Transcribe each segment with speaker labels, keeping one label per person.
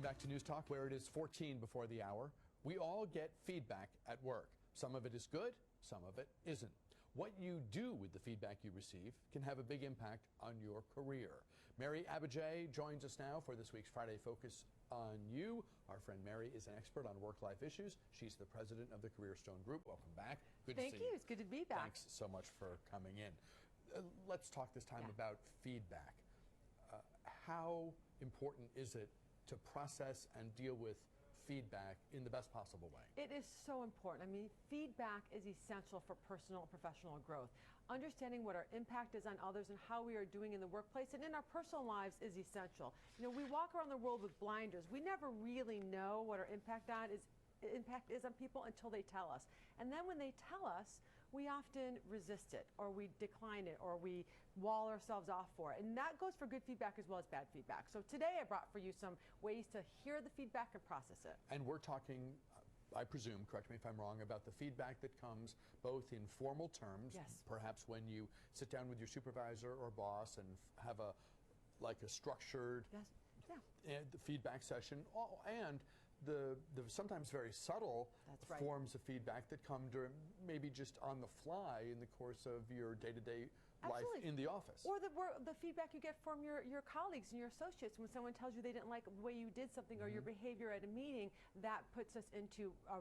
Speaker 1: back to News Talk, where it is 14 before the hour. We all get feedback at work. Some of it is good, some of it isn't. What you do with the feedback you receive can have a big impact on your career. Mary Abijay joins us now for this week's Friday Focus on You. Our friend Mary is an expert on work-life issues. She's the president of the Career Stone Group. Welcome back. Good to see you.
Speaker 2: Thank you. It's good to be back.
Speaker 1: Thanks so much for coming in. Let's talk this time about feedback. How important is it to process and deal with feedback in the best possible way?
Speaker 2: It is so important. I mean, feedback is essential for personal and professional growth. Understanding what our impact is on others and how we are doing in the workplace and in our personal lives is essential. You know, we walk around the world with blinders. We never really know what our impact is on people until they tell us. And then when they tell us, we often resist it, or we decline it, or we wall ourselves off for it. And that goes for good feedback as well as bad feedback. So today I brought for you some ways to hear the feedback and process it.
Speaker 1: And we're talking, I presume, correct me if I'm wrong, about the feedback that comes both in formal terms, perhaps when you sit down with your supervisor or boss and have a structured feedback session, and the sometimes very subtle forms of feedback that come during maybe just on the fly in the course of your day-to-day life in the office.
Speaker 2: Or the feedback you get from your colleagues and your associates when someone tells you they didn't like the way you did something or your behavior at a meeting. That puts us into a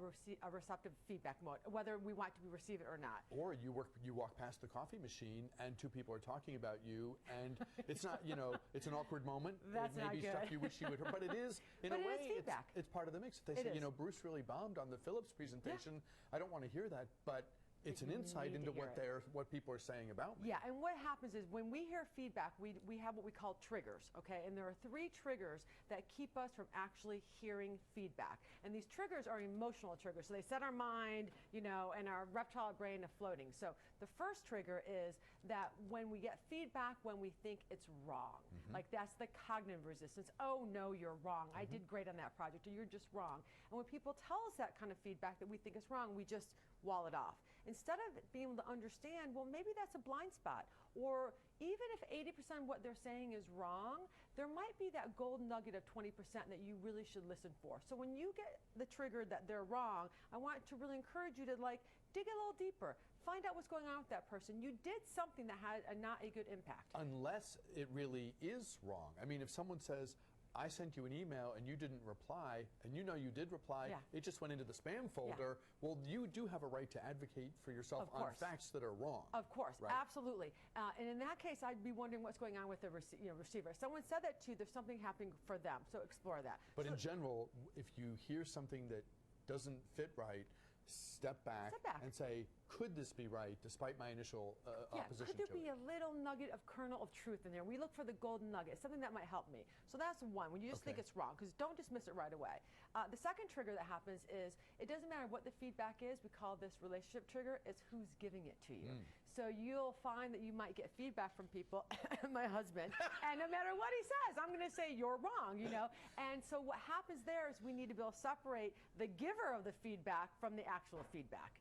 Speaker 2: receptive feedback mode, whether we want to receive it or not.
Speaker 1: Or you walk past the coffee machine and two people are talking about you, and it's not, you know, it's an awkward moment.
Speaker 2: That's
Speaker 1: it may be stuff you wish you would heard, but it is, in a way, it's part of the mix. If they say, you know, Bruce really bombed on the Phillips presentation, I don't want to hear that, but it's an insight into what people are saying about me.
Speaker 2: Yeah, and what happens is when we hear feedback, we have what we call triggers, okay? And there are 3 triggers that keep us from actually hearing feedback. And these triggers are emotional triggers. So they set our mind, you know, and our reptile brain to floating. So the first trigger is that when we get feedback when we think it's wrong. Like that's the cognitive resistance. Oh no, you're wrong. I did great on that project, or you're just wrong. And when people tell us that kind of feedback that we think is wrong, we just wall it off. Instead of being able to understand, well, maybe that's a blind spot, or even if 80% of what they're saying is wrong, there might be that golden nugget of 20% that you really should listen for. So when you get the trigger that they're wrong, I want to really encourage you to dig a little deeper, find out what's going on with that person. You did something that had not a good impact. Unless
Speaker 1: it really is wrong. I mean, if someone says, I sent you an email and you didn't reply, and you know you did reply, it just went into the spam folder, well, you do have a right to advocate for yourself on facts that are wrong.
Speaker 2: Of course, absolutely. And in that case, I'd be wondering what's going on with the receiver. If someone said that to you, there's something happening for them, so explore that.
Speaker 1: But in general, if you hear something that doesn't fit right, step back and say, could this be right, despite my initial opposition to it?
Speaker 2: Could there be a little nugget of kernel of truth in there? We look for the golden nugget, something that might help me. So that's one, when you just think it's wrong, because don't dismiss it right away. The second trigger that happens is, it doesn't matter what the feedback is, we call this relationship trigger, it's who's giving it to you. So you'll find that you might get feedback from people, my husband, and no matter what he says, I'm going to say, you're wrong, you know? And so what happens there is we need to be able to separate the giver of the feedback from the actual feedback.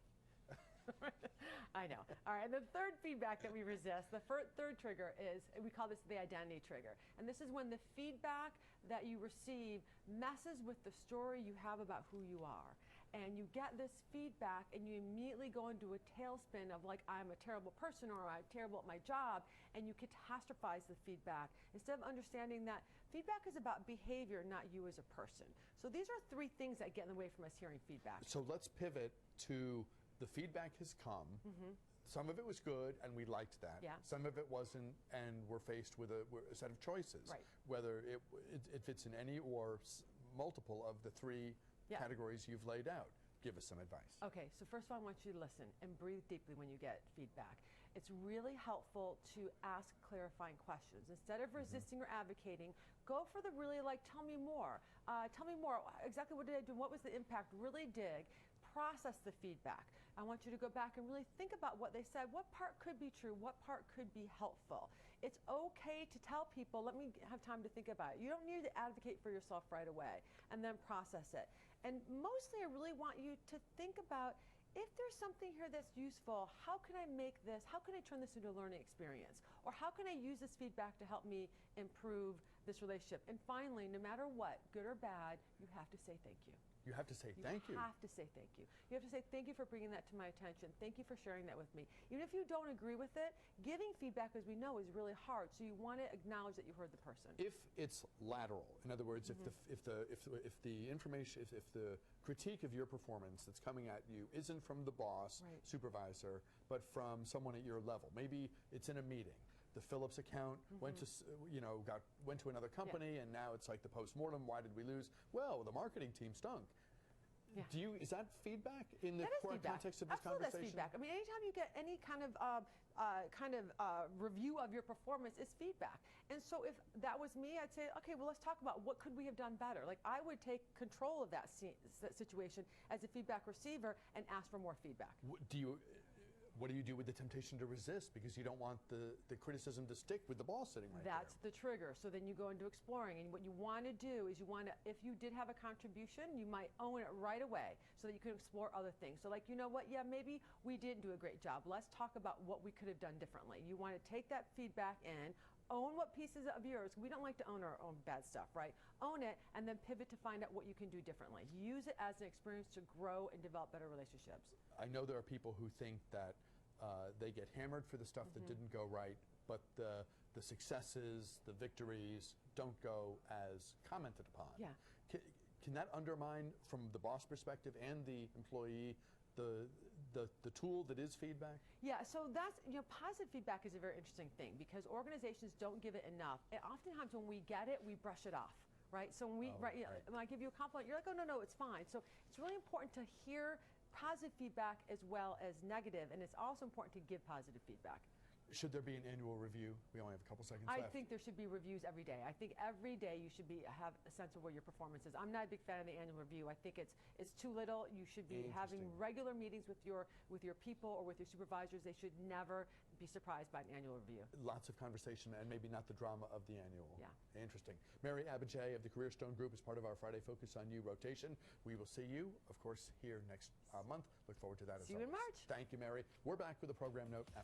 Speaker 2: I know. All right, the third feedback that we resist, the third trigger is, we call this the identity trigger. And this is when the feedback that you receive messes with the story you have about who you are. And you get this feedback and you immediately go into a tailspin of like, I'm a terrible person, or I'm terrible at my job, and you catastrophize the feedback instead of understanding that feedback is about behavior, not you as a person. So these are 3 things that get in the way from us hearing feedback.
Speaker 1: So let's pivot to the feedback has come. Some of it was good, and we liked that. Some of it wasn't, and we're faced with a set of choices. Whether it fits in any or multiple of the 3 categories you've laid out. Give us some advice.
Speaker 2: Okay, so first of all, I want you to listen and breathe deeply when you get feedback. It's really helpful to ask clarifying questions. Instead of resisting or advocating, go for the really tell me more. Tell me more. Exactly what did I do? What was the impact? Really dig. Process the feedback. I want you to go back and really think about what they said. What part could be true? What part could be helpful? It's okay to tell people, let me have time to think about it. You don't need to advocate for yourself right away, and then process it. And mostly I really want you to think about, if there's something here that's useful, how can I make this, how can I turn this into a learning experience? Or how can I use this feedback to help me improve this relationship? And finally, no matter what, good or bad, you have to say thank you.
Speaker 1: You have to say thank you.
Speaker 2: You have to say thank you. You have to say thank you for bringing that to my attention. Thank you for sharing that with me. Even if you don't agree with it, giving feedback, as we know, is really hard. So you want to acknowledge that you heard the person.
Speaker 1: If it's lateral, in other words, if the information, if the critique of your performance that's coming at you isn't from the boss, supervisor, but from someone at your level, maybe it's in a meeting. The Phillips account went to, went to another company, and now it's like the postmortem. Why did we lose? Well, the marketing team stunk. Yeah. Is that feedback in the context of this
Speaker 2: conversation? That's feedback. I mean, anytime you get any kind of review of your performance is feedback. And so if that was me, I'd say, okay, well, let's talk about what could we have done better. Like, I would take control of that situation as a feedback receiver and ask for more feedback.
Speaker 1: What do you do with the temptation to resist because you don't want the criticism to stick with the boss sitting right there?
Speaker 2: That's the trigger. So then you go into exploring, and what you want to do is if you did have a contribution, you might own it right away so that you can explore other things. So like, you know what, yeah, maybe we didn't do a great job. Let's talk about what we could have done differently. You want to take that feedback in, own what pieces of yours, we don't like to own our own bad stuff, right? Own it, and then pivot to find out what you can do differently. Use it as an experience to grow and develop better relationships.
Speaker 1: I know there are people who think that they get hammered for the stuff that didn't go right, but the successes, the victories don't go as commented upon.
Speaker 2: Yeah.
Speaker 1: Can that undermine, from the boss perspective and the employee, the tool that is feedback?
Speaker 2: Yeah, so that's, positive feedback is a very interesting thing because organizations don't give it enough. And oftentimes when we get it, we brush it off, right? So when when I give you a compliment, you're like, oh, no, it's fine. So it's really important to hear positive feedback as well as negative, and it's also important to give positive feedback.
Speaker 1: Should there be an annual review? We only have a couple seconds left.
Speaker 2: I think there should be reviews every day. I think every day you should have a sense of where your performance is. I'm not a big fan of the annual review. I think it's too little. You should be having regular meetings with your people or with your supervisors. They should never be surprised by an annual review.
Speaker 1: Lots of conversation and maybe not the drama of the annual.
Speaker 2: Yeah.
Speaker 1: Interesting. Mary Abijay of the Career Stone Group is part of our Friday Focus on You rotation. We will see you, of course, here next month. Look forward to that as always.
Speaker 2: See you in March.
Speaker 1: Thank you, Mary. We're back with a program note after